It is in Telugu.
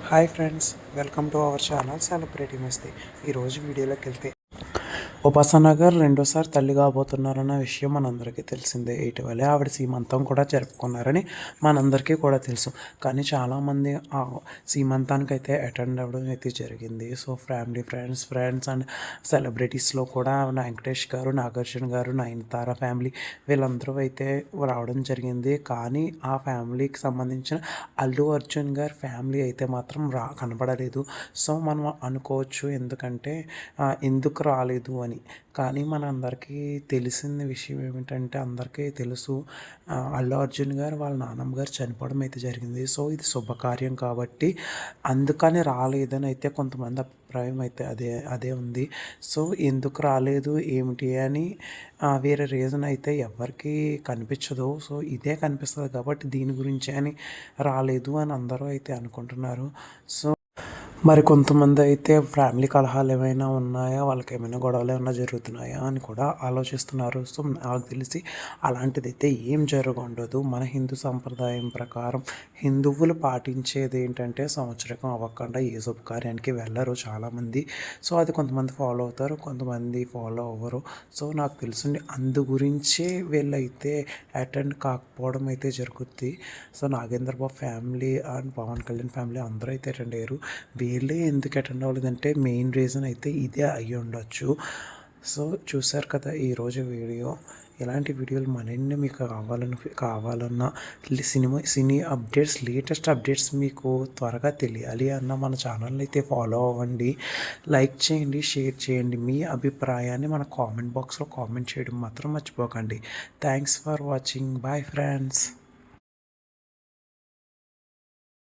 Hi friends, welcome to our channel celebrity మస్తీ. ఈరోజు వీడియోలోకి వెళ్తే ఉపాసన గారు రెండోసారి తల్లి కాబోతున్నారన్న విషయం మనందరికీ తెలిసిందే. ఇటీవలే ఆవిడ సీమంతం కూడా జరుపుకున్నారని మనందరికీ కూడా తెలుసు. కానీ చాలామంది ఆ సీమంతానికి అయితే అటెండ్ అవ్వడం అయితే జరిగింది. సో ఫ్రెండ్స్ అండ్ సెలబ్రిటీస్లో కూడా వెంకటేష్ గారు, నాగార్జున గారు, నయనతార ఫ్యామిలీ వీళ్ళందరూ అయితే రావడం జరిగింది. కానీ ఆ ఫ్యామిలీకి సంబంధించిన అల్లు అర్జున్ గారి ఫ్యామిలీ అయితే మాత్రం కనబడలేదు. సో మనం అనుకోవచ్చు ఎందుకంటే ఎందుకు రాలేదు అని. కానీ మనందరికీ తెలిసిన విషయం ఏమిటంటే అందరికీ తెలుసు, అల్లు అర్జున్ గారు వాళ్ళ నాన్నమ్మ గారు చనిపోవడం అయితే జరిగింది. సో ఇది శుభకార్యం కాబట్టి అందుకని రాలేదని అయితే కొంతమంది అభిప్రాయం అయితే అదే ఉంది. సో ఎందుకు రాలేదు ఏమిటి అని వేరే రీజన్ అయితే ఎవరికి కనిపించదు. సో ఇదే కనిపిస్తుంది కాబట్టి దీని గురించి అని రాలేదు అని అందరూ అయితే అనుకుంటున్నారు. సో మరి కొంతమంది అయితే ఫ్యామిలీ కలహాలు ఏమైనా ఉన్నాయా, వాళ్ళకి ఏమైనా గొడవలు ఏమైనా జరుగుతున్నాయా అని కూడా ఆలోచిస్తున్నారు. సో నాకు తెలిసి అలాంటిదైతే ఏం జరగundదు. మన హిందూ సంప్రదాయం ప్రకారం హిందువులు పాటించేది ఏంటంటే సంవత్సరకం అవ్వకుండా ఏ శుభకార్యానికి వెళ్ళరు చాలామంది. సో అది కొంతమంది ఫాలో అవుతారు, కొంతమంది ఫాలో అవ్వరు. సో నాకు తెలిసింది అందు గురించే వీళ్ళైతే అటెండ్ కాకపోవడం అయితే జరుగుద్ది. So Nagendra Babu family and Pavan Kalyan family అందరూ అయితే అటెండ్ అయ్యారు. వీళ్ళే ఎందుకు అటెండ్ అవ్వలేదంటే మెయిన్ రీజన్ అయితే ఇదే అయ్యి ఉండొచ్చు. సో చూసారు కదా ఈరోజు వీడియో. ఇలాంటి వీడియోలు మరిన్ని మీకు కావాలన్నా సినీ అప్డేట్స్, లేటెస్ట్ అప్డేట్స్ మీకు త్వరగా తెలియాలి అన్న మన ఛానల్ని అయితే ఫాలో అవ్వండి, లైక్ చేయండి, షేర్ చేయండి. మీ అభిప్రాయాన్ని మన కామెంట్ బాక్స్లో కామెంట్ చేయడం మాత్రం మర్చిపోకండి. Thanks for watching. Bye friends.